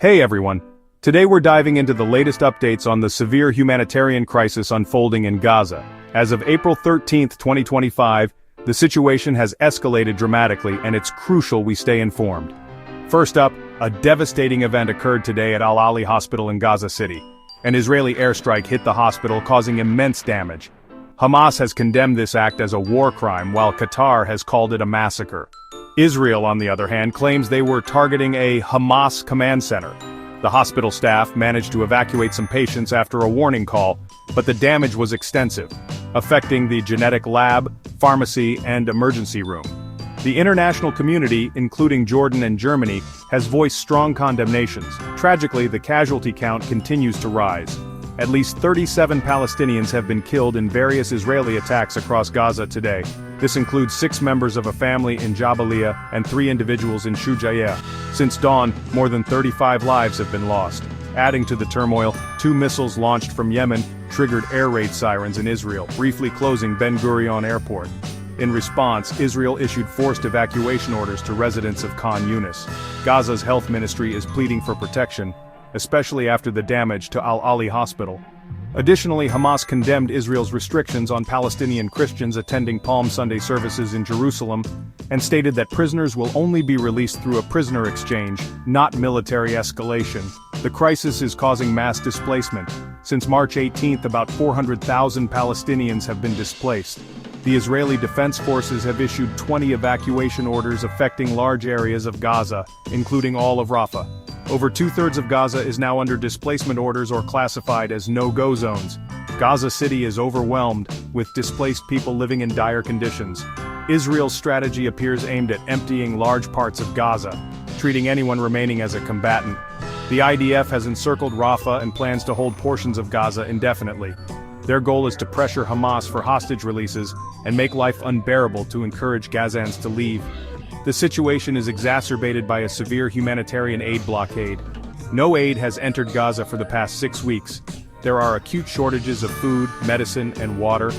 Hey everyone! Today we're diving into the latest updates on the severe humanitarian crisis unfolding in Gaza. As of April 13, 2025, the situation has escalated dramatically and it's crucial we stay informed. First up, a devastating event occurred today at Al-Ali Hospital in Gaza City. An Israeli airstrike hit the hospital, causing immense damage. Hamas has condemned this act as a war crime, while Qatar has called it a massacre. Israel, on the other hand, claims they were targeting a Hamas command center. The hospital staff managed to evacuate some patients after a warning call, but the damage was extensive, affecting the genetic lab, pharmacy, and emergency room. The international community, including Jordan and Germany, has voiced strong condemnations. Tragically, the casualty count continues to rise. At least 37 Palestinians have been killed in various Israeli attacks across Gaza today. This includes 6 members of a family in Jabalia and 3 individuals in Shujaiya. Since dawn, more than 35 lives have been lost. Adding to the turmoil, 2 missiles launched from Yemen triggered air raid sirens in Israel, briefly closing Ben Gurion Airport. In response, Israel issued forced evacuation orders to residents of Khan Yunis. Gaza's health ministry is pleading for protection, especially after the damage to Al-Ali Hospital. Additionally, Hamas condemned Israel's restrictions on Palestinian Christians attending Palm Sunday services in Jerusalem, and stated that prisoners will only be released through a prisoner exchange, not military escalation. The crisis is causing mass displacement. Since March 18, about 400,000 Palestinians have been displaced. The Israeli Defense Forces have issued 20 evacuation orders affecting large areas of Gaza, including all of Rafah. Over 2/3 of Gaza is now under displacement orders or classified as no-go zones. Gaza City is overwhelmed, with displaced people living in dire conditions. Israel's strategy appears aimed at emptying large parts of Gaza, treating anyone remaining as a combatant. The IDF has encircled Rafah and plans to hold portions of Gaza indefinitely. Their goal is to pressure Hamas for hostage releases and make life unbearable to encourage Gazans to leave. The situation is exacerbated by a severe humanitarian aid blockade. No aid has entered Gaza for the past 6 weeks. There are acute shortages of food, medicine, and water.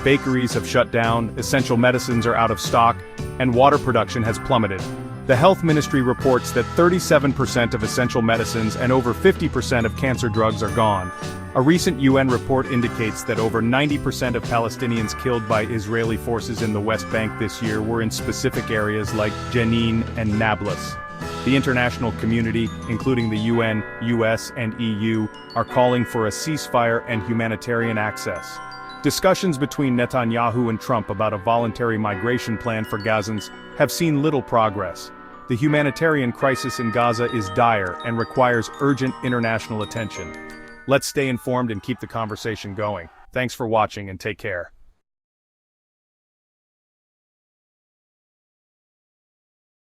Bakeries have shut down, essential medicines are out of stock, and water production has plummeted. The health ministry reports that 37% of essential medicines and over 50% of cancer drugs are gone. A recent UN report indicates that over 90% of Palestinians killed by Israeli forces in the West Bank this year were in specific areas like Jenin and Nablus. The international community, including the UN, US, and EU, are calling for a ceasefire and humanitarian access. Discussions between Netanyahu and Trump about a voluntary migration plan for Gazans have seen little progress. The humanitarian crisis in Gaza is dire and requires urgent international attention. Let's stay informed and keep the conversation going. Thanks for watching and take care.